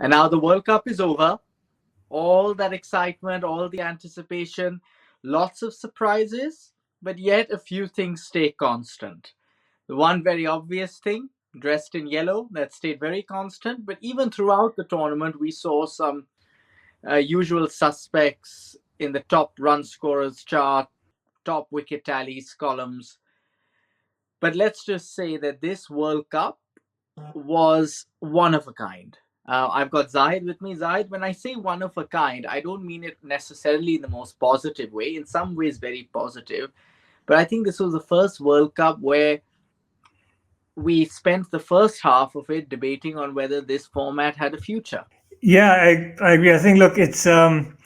And now the World Cup is over. All that excitement, all the anticipation, lots of surprises, but yet a few things stay constant. The one very obvious thing, dressed in yellow, that stayed very constant. But even throughout the tournament, we saw some usual suspects in the top run scorers chart, top wicket tallies columns. But let's just say that this World Cup was one of a kind. I've got Zahid with me. Zahid, when I say one of a kind, I don't mean it necessarily in the most positive way, in some ways, very positive. But I think this was the first World Cup where we spent the first half of it debating on whether this format had a future. Yeah, I agree. I think look, it's been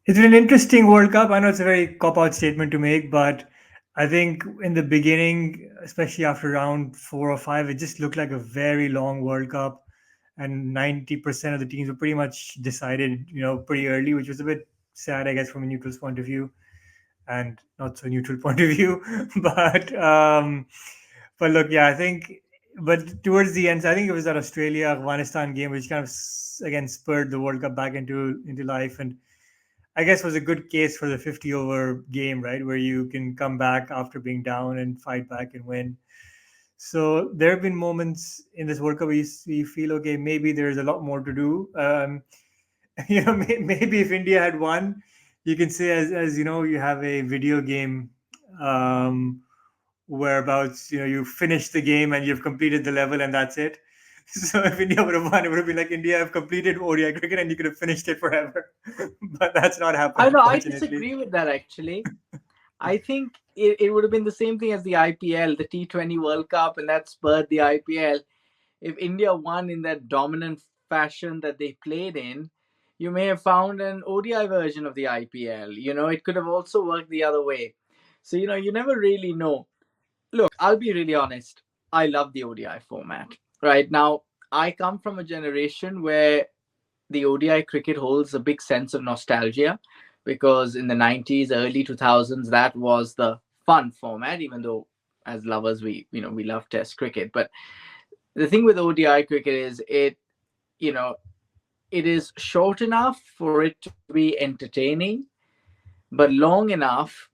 an interesting World Cup. I know it's a very cop out statement to make, but I think in the beginning, especially after round 4 or 5, it just looked like a very long World Cup, and 90% of the teams were pretty much decided, pretty early, which was a bit sad, I guess, from a neutral's point of view, and not so neutral point of view. but but look, yeah, I think. But towards the end, I think it was that Australia Afghanistan game, which kind of again spurred the World Cup back into life, and I guess was a good case for the 50 over game, right, where you can come back after being down and fight back and win. So there have been moments in this World Cup where you feel okay, maybe there's a lot more to do. Maybe if India had won, you can say as you have a video game um, whereabouts you finish the game and you've completed the level and that's it. So if India would have won, it would have been like India have completed ODI cricket and you could have finished it forever. But that's not happened, I know, I unfortunately. disagree with that actually. I think it would have been the same thing as the IPL, the T20 World Cup, and that spurred the IPL. If India won in that dominant fashion that they played in, you may have found an ODI version of the IPL. It could have also worked the other way. So, you never really know. Look, I'll be really honest. I love the ODI format. Right now, I come from a generation where the ODI cricket holds a big sense of nostalgia because in the 90s, early 2000s, that was the fun format, even though as lovers, we love test cricket. But the thing with ODI cricket is you know, it is short enough for it to be entertaining, but long enough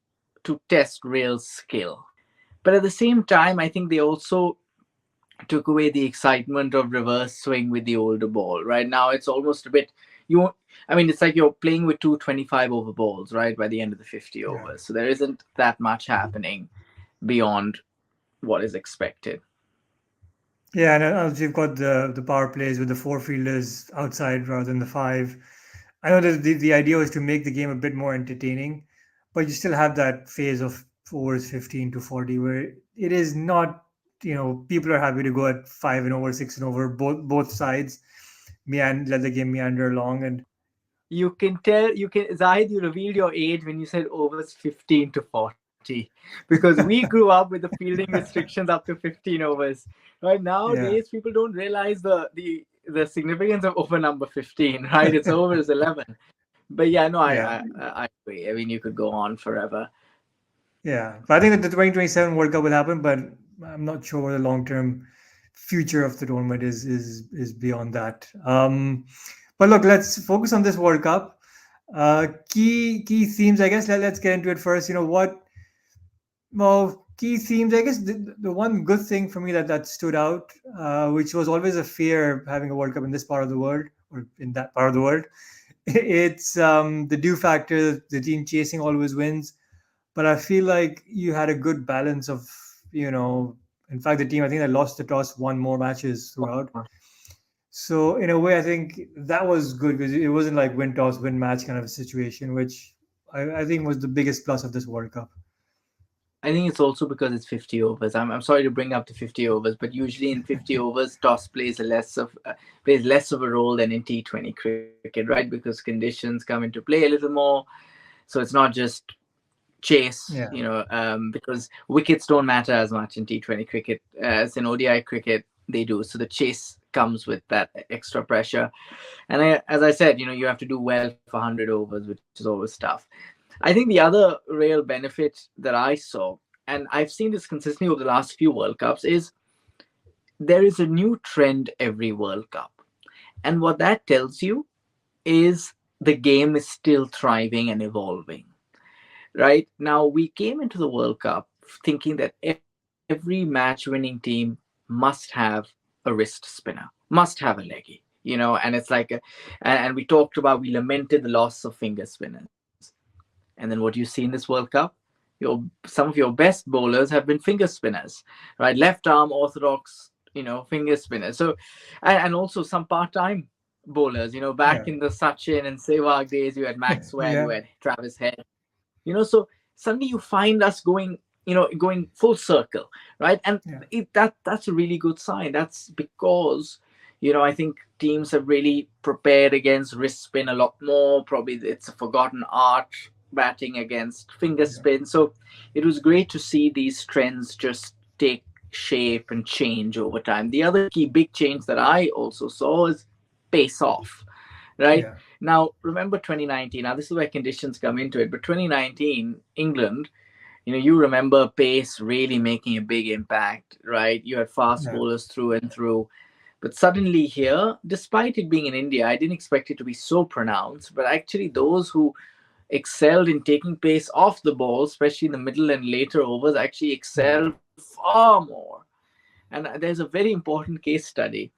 to test real skill. But at the same time, I think they also took away the excitement of reverse swing with the older ball. Right now, it's almost a bit you. I mean, it's like you're playing with two 25 over balls, right? By the end of the 50 Yeah. overs, so there isn't that much happening beyond what is expected. Yeah, and also you've got the power plays with the four fielders outside rather than the five. I know that the idea was to make the game a bit more entertaining, but you still have that phase of overs 15 to 40 where it is not, people are happy to go at 5 and over, 6 and over, both sides, let the game meander along. And You can tell, Zahid, you revealed your age when you said overs 15 to 40 because we grew up with the fielding restrictions up to 15 overs. Right yeah, nowadays, people don't realize the significance of over number 15, right? It's over as 11. But yeah, no, I, yeah, I, I agree. I mean, you could go on forever. yeah. But I think that the 2027 World Cup will happen, but I'm not sure what the long term future of the tournament is beyond that. But look, let's focus on this World Cup. Key themes, I guess. Let's get into it first. Key themes. I guess the one good thing for me that stood out, which was always a fear having a World Cup in this part of the world or in that part of the world, it's the do factor. The team chasing always wins, but I feel like you had a good balance of you know. In fact, the team I think that lost the toss won more matches throughout. So in a way, I think that was good because it wasn't like win toss win match kind of a situation, which I think was the biggest plus of this World Cup. I think it's also because it's 50 overs. I'm sorry to bring up the 50 overs, but usually in 50 overs, toss plays less of a role than in T20 cricket, right? Because conditions come into play a little more. So it's not just chase, Yeah. because wickets don't matter as much in T20 cricket as in ODI cricket they do. So the chase comes with that extra pressure. And as I said, you have to do well for 100 overs, which is always tough. I think the other real benefit that I saw, and I've seen this consistently over the last few World Cups, is there is a new trend every World Cup. And what that tells you is the game is still thriving and evolving. Right now, we came into the World Cup thinking that every match winning team must have a wrist spinner, must have a leggy, and it's like, and we talked about, we lamented the loss of finger spinners. And then what you see in this World Cup, some of your best bowlers have been finger spinners, right? Left arm orthodox, finger spinners. So, and also some part-time bowlers. Back Yeah. in the Sachin and Sehwag days, you had Maxwell, you Yeah. had Travis Head. So suddenly you find us going full circle, right? And Yeah. that's a really good sign. That's because I think teams have really prepared against wrist spin a lot more. Probably it's a forgotten art, batting against finger Yeah. spin. So it was great to see these trends just take shape and change over time. The other key big change that I also saw is pace off, right? Yeah. Now, remember 2019. Now, this is where conditions come into it. But 2019, England, you remember pace really making a big impact, right? You had fast Yeah. bowlers through and through. But suddenly here, despite it being in India, I didn't expect it to be so pronounced. But actually, those who excelled in taking pace off the ball, especially in the middle and later overs, actually Yeah. excelled far more. And there's a very important case study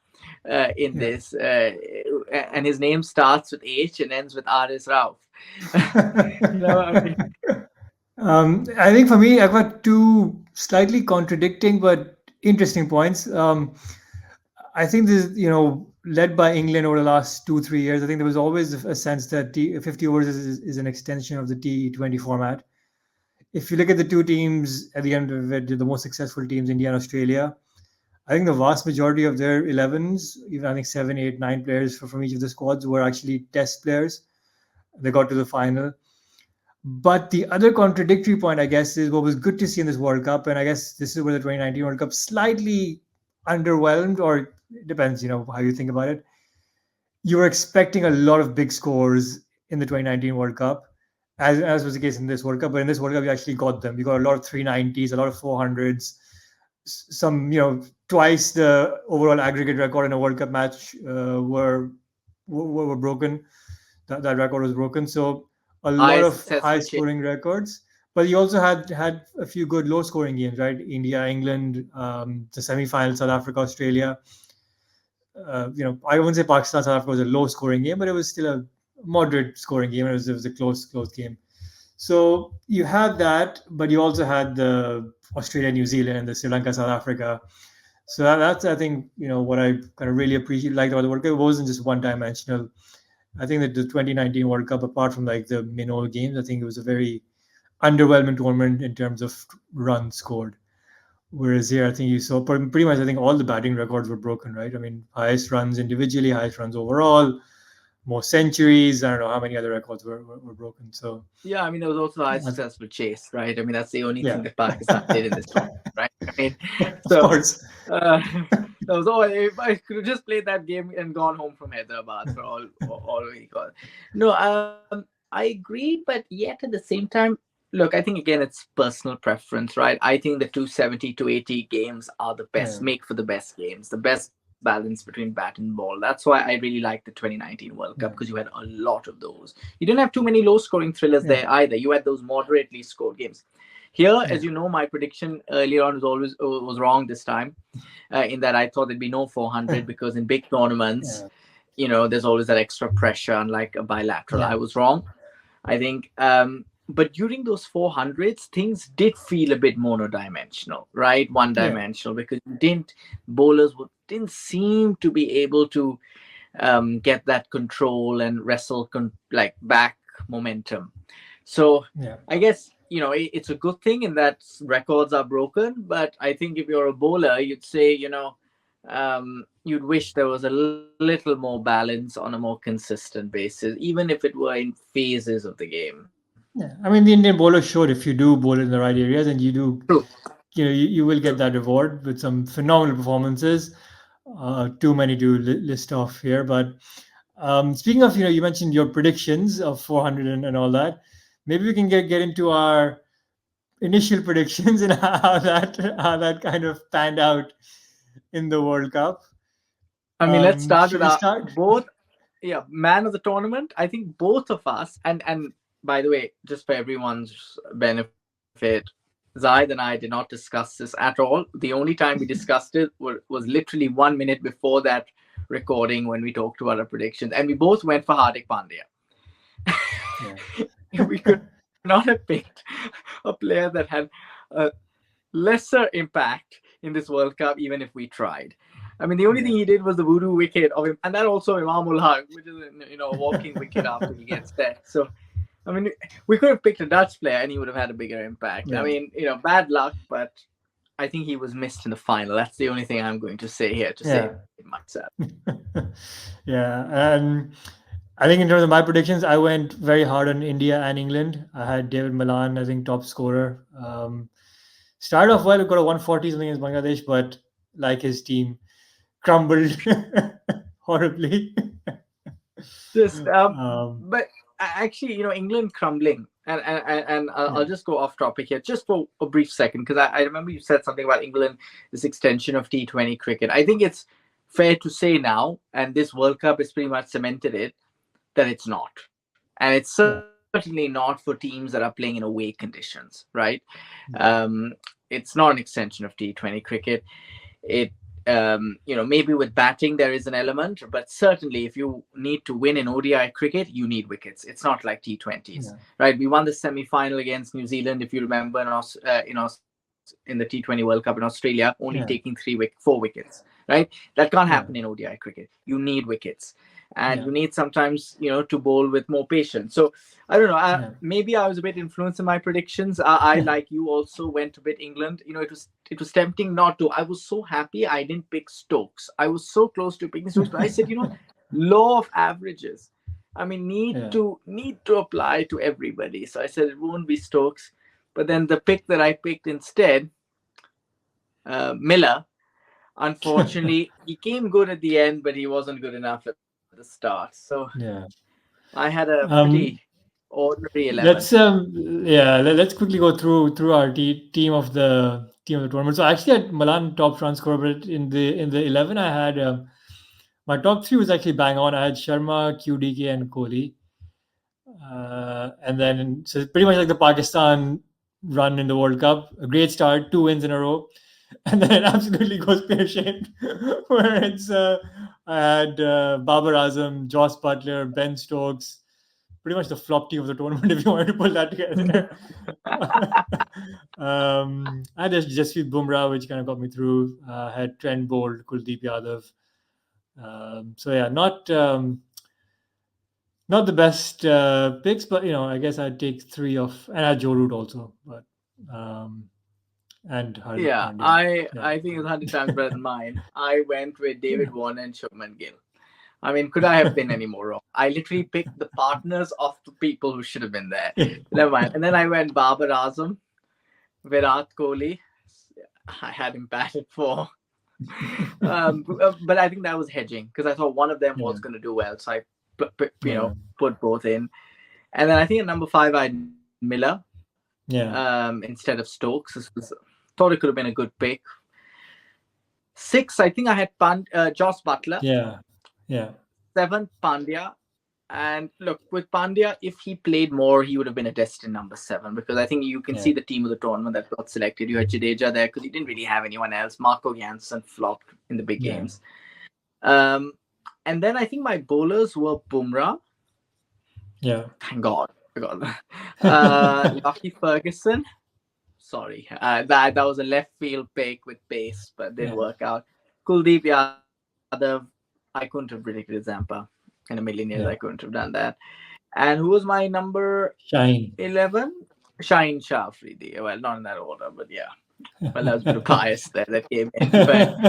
in Yeah. this, and his name starts with H and ends with R is Rauf. I mean, I think for me, I've got two slightly contradicting but interesting points. I think this, led by England over the last 2, 3 years. I think there was always a sense that 50 overs is an extension of the T20 format. If you look at the two teams at the end of it, the most successful teams, India and Australia, I think the vast majority of their 11s, even I think 7, 8, 9 players from each of the squads were actually test players. They got to the final. But the other contradictory point, I guess, is what was good to see in this World Cup, and I guess this is where the 2019 World Cup slightly underwhelmed, or it depends, how you think about it. You were expecting a lot of big scores in the 2019 World Cup, as was the case in this World Cup. But in this World Cup, you actually got them. You got a lot of 390s, a lot of 400s, some, twice the overall aggregate record in a World Cup match were broken. That record was broken. So a lot highest of high successful chase. scoring records. But you also had a few good low scoring games, right? India, England, the semi final, South Africa, Australia. I wouldn't say Pakistan, South Africa was a low scoring game, but it was still a moderate scoring game. It was a close game. So you had that, but you also had the Australia, New Zealand, and the Sri Lanka, South Africa. So that's, I think, what I kind of really appreciate, liked about the World Cup. It wasn't just one dimensional. I think that the 2019 World Cup, apart from like the minnow games, I think it was a very underwhelming tournament in terms of runs scored. Whereas here, I think you saw pretty much, I think all the batting records were broken, right? I mean, highest runs individually, highest runs overall, more centuries. I don't know how many other records were broken. So, Yeah, I mean, there was also a high uh, successful chase, right? I mean, that's the only thing yeah, that Pakistan did in this tournament, right? I mean, of so course. that was all. If I could have just played that game and gone home from Hyderabad for all we got. No, I agree, but yet at the same time, look, I think again it's personal preference, right? I think the 270, 280 games are the best, Yeah, make for the best games, the best balance between bat and ball. That's why I really liked the 2019 World Cup, because yeah, you had a lot of those. You didn't have too many low scoring thrillers there yeah, either. You had those moderately scored games. Here, as yeah, you know, my prediction earlier on was wrong this time, in that I thought there'd be no 400, because in big tournaments, yeah, there's always that extra pressure, unlike a bilateral. I yeah, was wrong, I think. But during those 400s, things did feel a bit monodimensional, right? One yeah, dimensional, because didn't seem to be able to get that control and wrestle like back momentum. So yeah. I guess it's a good thing in that records are broken. But I think if you're a bowler, you'd say you'd wish there was a little more balance on a more consistent basis, even if it were in phases of the game. Yeah. I mean, the Indian bowler showed if you do bowl in the right areas and you do, True. you will get that reward with some phenomenal performances. Too many to list off here, but speaking of, you mentioned your predictions of 400 and all that. Maybe we can get into our initial predictions and how that kind of panned out in the World Cup. I mean, let's start Should with we our start? both. Yeah, man of the tournament. I think both of us, and by the way, just for everyone's benefit, Zaid and I did not discuss this at all. The only time we discussed it was literally 1 minute before that recording when we talked about our predictions, and we both went for Hardik Pandya. Yeah. We could not have picked a player that had a lesser impact in this World Cup, even if we tried. I mean, the only thing he Yeah. did was the voodoo wicket of him, and that also Imamul Haq, which is a walking wicket after he gets set. So I mean, we could have picked a Dutch player and he would have had a bigger impact. I Yeah. mean, bad luck, but I think he was missed in the final. That's the only thing I'm going to say here to save Yeah. myself. Yeah. I think in terms of my predictions, I went very hard on India and England. I had David Malan, I think, top scorer. Started off well, got a 140 something against Bangladesh, but like his team, crumbled horribly. Just um, but actually, England crumbling, and I'll yeah. just go off topic here just for a brief second because I remember you said something about England, this extension of T20 cricket. I think it's fair to say now, and this World Cup has pretty much cemented it, that it's not, and it's Yeah. certainly not for teams that are playing in away conditions, right? Yeah. It's not an extension of T20 cricket. It maybe with batting there is an element, but certainly if you need to win in ODI cricket, you need wickets. It's not like T20s, Yeah. right? We won the semi-final against New Zealand, if you remember, in the T20 World Cup in Australia, only taking Yeah. 4 wickets, right? That can't happen Yeah. in ODI cricket. You need wickets, and Yeah. you need sometimes to bowl with more patience. So I don't know. Yeah. Maybe I was a bit influenced in my predictions. I like you also went a bit England. It was tempting not to. I was so happy I didn't pick Stokes. I was so close to picking Stokes, but I said, law of averages. I mean, need Yeah. to need to apply to everybody. So I said it won't be Stokes. But then the pick that I picked instead, Miller, unfortunately, he came good at the end, but he wasn't good enough at the start. So Yeah. I had a pretty Um, ordinary 11. let's let's quickly go through our team of the tournament. So I actually had Milan top run scorer, but in the 11 I had my top three was actually bang on. I had Sharma, QDK, and Kohli. And then so pretty much like the Pakistan run in the World Cup, a great start, 2 wins in a row, and then it absolutely goes pear shaped. Where it's I had Babar Azam, Joss Butler, Ben Stokes, pretty much the flop team of the tournament if you wanted to pull that together. I had Jasprit Bumrah, which kind of got me through. Had Trent Bolt, Kuldeep Yadav. So yeah, not the best picks, but I guess I'd take three of, and I had Joe Root also, but um, and Hardik Yeah, Pandya. I Yeah, think it's 100 times better than mine. I went with David Warner and Shubman Gill. I mean, could I have been any more wrong? I literally picked the partners of the people who should have been there. yeah, Never mind. And then I went Babar Azam, Virat Kohli. I had him batted for. But I think that was hedging because I thought one of them was yeah, going to do well. So I, yeah, put both in. And then I think at number 5, I had Miller yeah, instead of Stokes. Thought it could have been a good pick. 6, I think I had Joss Butler. yeah, yeah, 7, Pandya. And look, with Pandya, if he played more, he would have been a destined number 7 because I think you can yeah, see the team of the tournament that got selected. You had Jadeja there because he didn't really have anyone else. Marco Janssen flopped in the big yeah, games. Um, and then I think my bowlers were Bumrah. yeah, Thank God. Lucky Ferguson. Sorry, that was a left field pick with pace, but didn't yeah, work out. Kuldeep Yadav, I couldn't have predicted Zampa in a million years. I couldn't have yeah. done that. And who was my number Shine. 11? Shine Shah Afridi. Well, not in that order, but yeah. Well, that was a bit of bias there that came in. But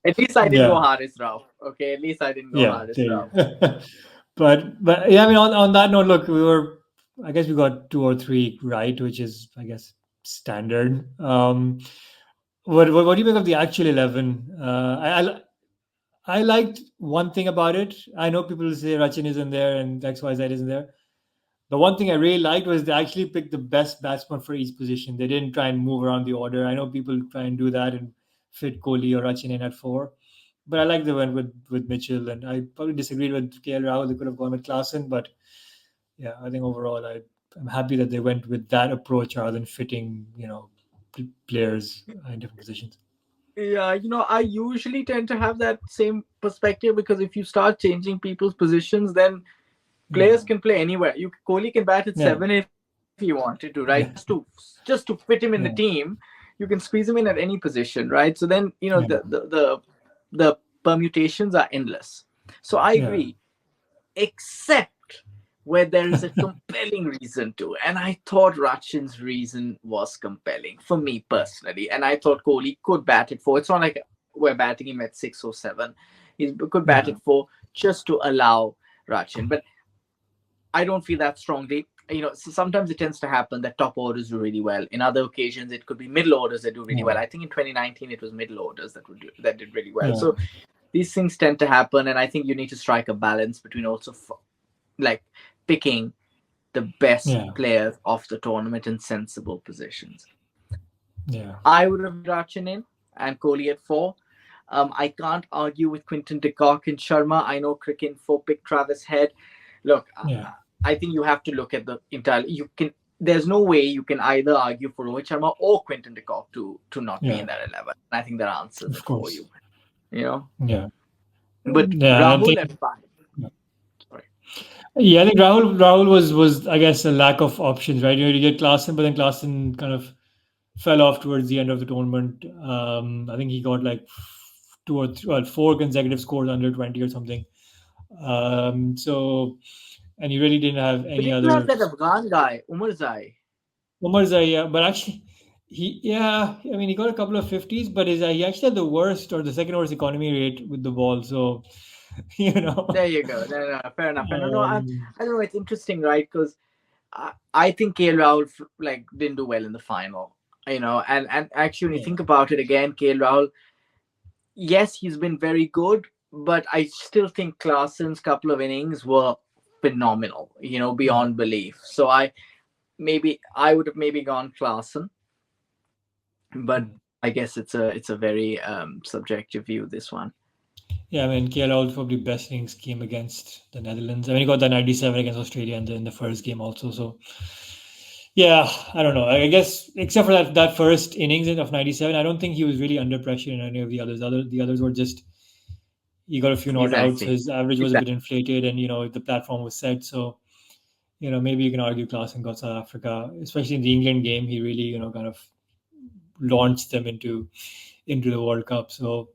at least I didn't go Yeah, Haris Rao. Okay, at least I didn't go yeah. Haris There you Rao. go. But yeah, I mean, on that note, look, I guess we got two or three right, which is, I guess, standard. What do you make of the actual 11? I liked one thing about it. I know people say Rachin isn't there and XYZ isn't there. The one thing I really liked was they actually picked the best batsman for each position. They didn't try and move around the order. I know people try and do that and fit Kohli or Rachin in at 4. But I like they went with Mitchell, and I probably disagreed with KL Rahul. They could have gone with Klaasen, but yeah, I think overall I'm happy that they went with that approach rather than fitting players in different positions. Yeah, I usually tend to have that same perspective because if you start changing people's positions, then Yeah, players can play anywhere. Kohli can bat at yeah, seven if he wanted to, right? yeah, Just to fit him in the yeah, team, you can squeeze him in at any position, right? So then yeah, the permutations are endless. So I yeah, agree, except where there is a compelling reason to. And I thought Rachin's reason was compelling for me personally. And I thought Kohli could bat it for. It's not like we're batting him at 6 or 7. He could bat yeah, it for just to allow Rachin. But I don't feel that strongly. So sometimes it tends to happen that top orders do really well. In other occasions, it could be middle orders that do really yeah, well. I think in 2019 it was middle orders that did really well. yeah, So these things tend to happen, and I think you need to strike a balance between also like picking the best yeah, players of the tournament in sensible positions. yeah, I would have Rachin in and Kohli at 4. I can't argue with Quinton de Kock and Sharma. I know Cricket 4 picked Travis Head. Look, yeah, I think you have to look at the entire. You can. There's no way you can either argue for Rohit Sharma or Quinton de Kock to not be yeah. in that 11. I think that answers Of it for course. you. You know, Yeah, but yeah. I Rahul think. at 5. Sorry. Yeah, I think Rahul was I guess a lack of options, right? You get Klaasen, but then Klaasen kind of fell off towards the end of the tournament. I think he got like two or three, well, four consecutive scores under 20 or something. So, and he really didn't have But any did you have other. that Afghan guy, Umar Zai? Umar Zaya, but actually, yeah, I mean, he got a couple of 50s, but he actually had the worst or the second worst economy rate with the ball. So, you There know, you go. No, no, fair enough. And no, um, I don't know. It's interesting, right? Because I think KL Rahul like didn't do well in the final. And actually, when you yeah, think about it again, KL Rahul, yes, he's been very good, but I still think Klaasen's couple of innings were phenomenal. yeah. Beyond belief. So I would have maybe gone Klaasen, but Hmm. I guess it's a very subjective view. This one. Yeah, I mean, KL probably best innings came against the Netherlands. I mean, he got that 97 against Australia in the first game also. So, yeah, I don't know. I guess except for that first innings of 97, I don't think he was really under pressure in any of the others. The others were just he got a few not outs. Exactly. His average was a bit Exactly. inflated, and the platform was set. So maybe you can argue Klaasen got South Africa, especially in the England game. He really kind of launched them into the World Cup. So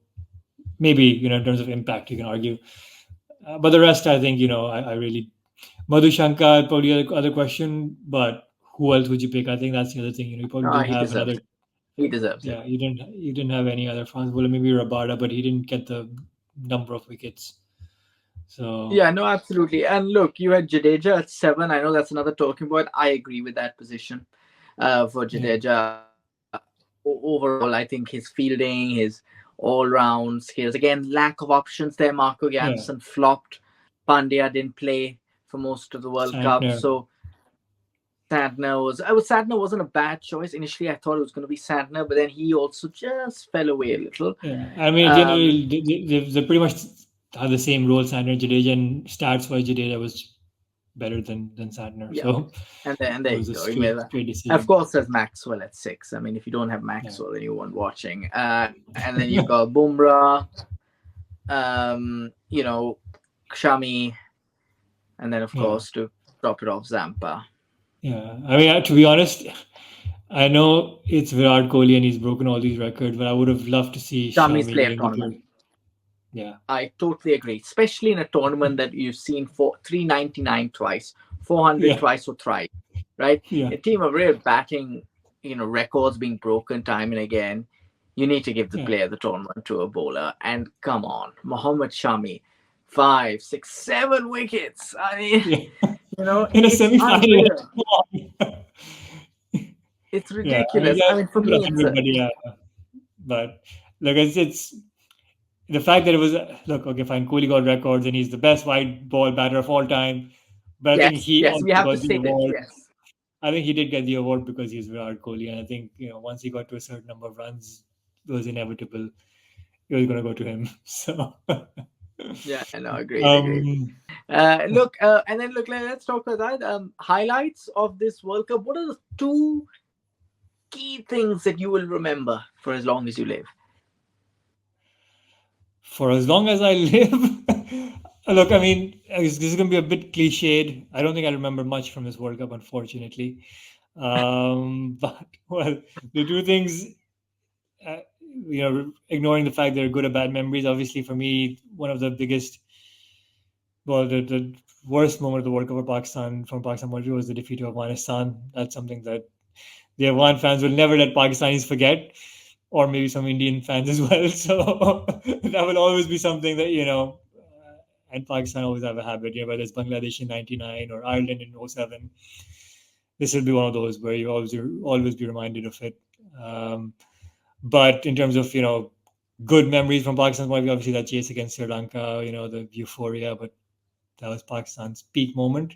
maybe in terms of impact, you can argue. But the rest, I think I really Madhu Shankar probably other question, but who else would you pick? I think that's the other thing. You probably didn't He have deserves another. it. He deserves it. Yeah, you didn't have any other fast bowler. Maybe Rabada, but he didn't get the number of wickets. So Yeah, no, absolutely. And look, you had Jadeja at 7. I know that's another talking point. I agree with that position for yeah, Jadeja. Overall, I think his fielding, his all-round skills. Again, lack of options there. Marco yeah, Jansen flopped. Pandya didn't play for most of the World Cup. Santner. So Santner wasn't a bad choice. Initially, I thought it was going to be Santner, but then he also just fell away a little. Yeah, I mean, at the end of Um, they pretty much have the same role. Santner, Jadeja, and stats wise, Jadeja was better than Santner. yeah. So And it there was you a go. I mean, straight of decision. course, there's Maxwell at 6. I mean, if you don't have Yeah, Maxwell, then you weren't watching. And then you've got Bumrah, you know, Kshami, and then of yeah, course to top it off, Zampa. yeah. I mean, to be honest, I know it's Virat Kohli and he's broken all these records, but I would have loved to see Kshami's Shami player getting the tournament. gold. Yeah, I totally agree, especially in a tournament that you've seen for 399 twice, 400 yeah, twice or thrice, right? yeah, A team of real batting, records being broken time and again. You need to give the yeah, player the tournament to a bowler. And come on, Mohammad Shami, 5, 6, 7 wickets. I mean, yeah. In a it's semi-final. unreal. It's Yeah, I mean, ridiculous. yeah, I mean, for good me, it's 100, but yeah, but look, it's the fact that it was look okay, fine. Kohli got records and he's the best white ball batter of all time, but I think yes, he yes, also we have to got the say this. award. Yes. I think he did get the award because he's Virat Kohli, and I think once he got to a certain number of runs, it was inevitable it was going to go to him. So, Yeah, no, agreed, agreed. um, Look, and then look, let's talk about that. Highlights of this World Cup. What are the two key things that you will remember for as long as you live? for as long as I live, look, I mean, this is going to be a bit cliched. I don't think I remember much from this World Cup, unfortunately. But well, the two things, uh, ignoring the fact they're good or bad memories. Obviously, for me, one of the biggest, well, the worst moment of the World Cup for Pakistan from Pakistan point of view was the defeat to Afghanistan. That's something that the Afghan fans will never let Pakistanis forget, or maybe some Indian fans as well. So that will always be something that and Pakistan always have a habit. Whether it's Bangladesh in '99 or Ireland in '07, this will be one of those where you always be reminded of it. Um, but in terms of good memories from Pakistan's point of view, obviously that chase against Sri Lanka, the euphoria, but that was Pakistan's peak moment.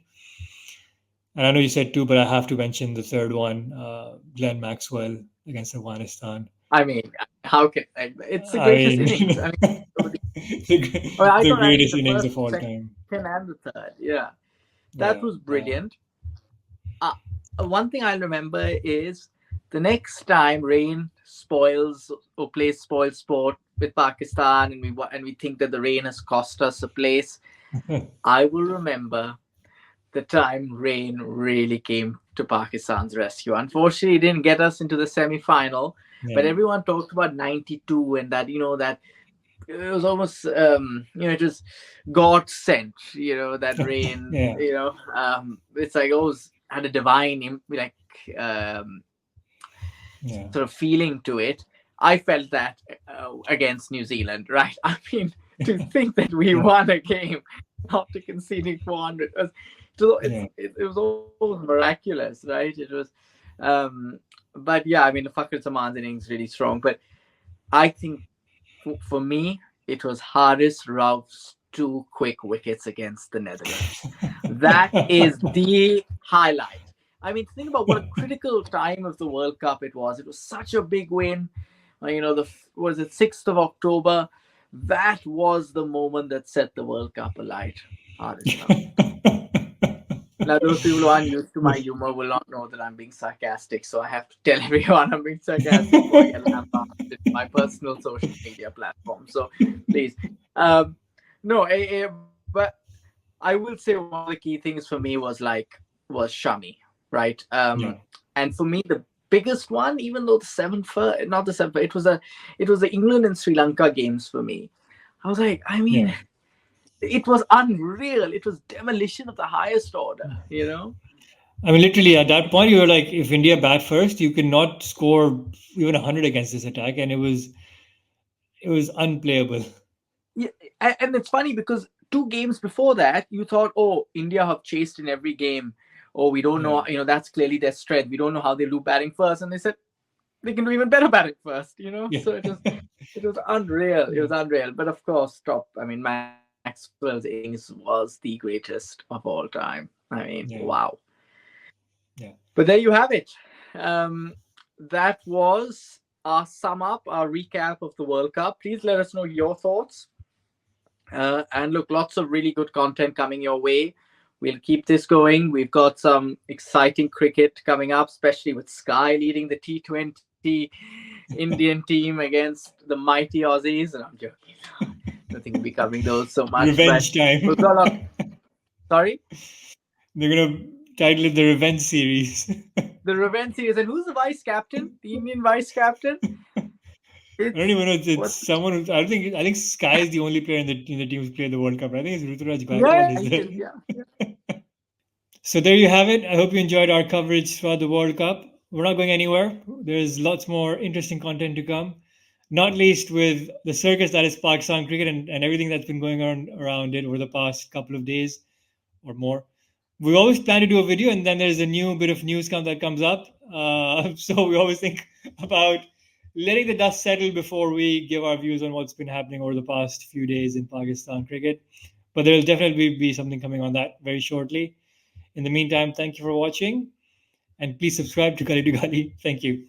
And I know you said two, but I have to mention the third one, Glenn Maxwell against Afghanistan. I mean, how can it's the I greatest mean, innings. I mean, I the thought I mean greatest the innings first, of all second, time. and the third. Yeah, that Yeah, was brilliant. Uh, One thing I remember is the next time rain spoils or plays spoil sport with Pakistan, and we think that the rain has cost us a place. I will remember the time rain really came to Pakistan's rescue. Unfortunately, it didn't get us into the semi-final, but yeah, everyone talked about '92 and that that it was almost it was God sent. That rain. yeah, It's like always had a divine like um, yeah, sort of feeling to it. I felt that against New Zealand, right? I mean, to think that we yeah, won a game after conceding 400 was, yeah. it was almost miraculous, right? It was, um, but yeah, I mean, the Fakhr Zaman's innings really strong, but I think for me, it was Haris Rauf's two quick wickets against the Netherlands. That is the highlight. I mean, think about what a critical time of the World Cup it was. It was such a big win. The was it 6th of October? That was the moment that set the World Cup alight. Haris Rauf. Now, those people who aren't used to my humor will not know that I'm being sarcastic, so I have to tell everyone I'm being sarcastic before I get lambasted in my personal social media platform. So, please, um, no, but I will say one of the key things for me was Shami, right? Yeah, And for me, the biggest one, even though the seventh, not the seventh, it was the England and Sri Lanka games for me. I was like, I yeah. mean, it was unreal. It was demolition of the highest order. I mean, literally at that point, you were like, if India bat first, you cannot score even 100 against this attack, and it was unplayable. Yeah, and it's funny because two games before that, you thought, oh, India have chased in every game. Oh, we don't Yeah, know. That's clearly their strength. We don't know how they do batting first, and they said they can do even better batting first. yeah, So it was unreal. It yeah, was unreal. But of course, top. I mean, Maxwell's innings was the greatest of all time. I mean, wow. yeah, yeah. But there you have it. Um, that was our sum up, our recap of the World Cup. Please let us know your thoughts. And look, lots of really good content coming your way. We'll keep this going. We've got some exciting cricket coming up, especially with Sky leading the T20 Indian team against the mighty Aussies. And I'm joking. I don't think we'll be covering those so much, but Revenge time. we've got a sorry, They're gonna title it the Revenge series. the revenge series. And who's the vice captain? The Indian vice captain? I don't It's even know. It's what's someone. I think Sky is the only player in the team who's played the World Cup. I think it's Ruturaj Gaikwad. yeah, Is he there? is, yeah. So there you have it. I hope you enjoyed our coverage throughout the World Cup. We're not going anywhere. There's lots more interesting content to come, not least with the circus that is Pakistan cricket and everything that's been going on around it over the past couple of days or more. We always plan to do a video, and then there's a new bit of news that comes up. So we always think about letting the dust settle before we give our views on what's been happening over the past few days in Pakistan cricket. But there'll definitely be something coming on that very shortly. In the meantime, thank you for watching, and please subscribe to Gully to Gully. Thank you.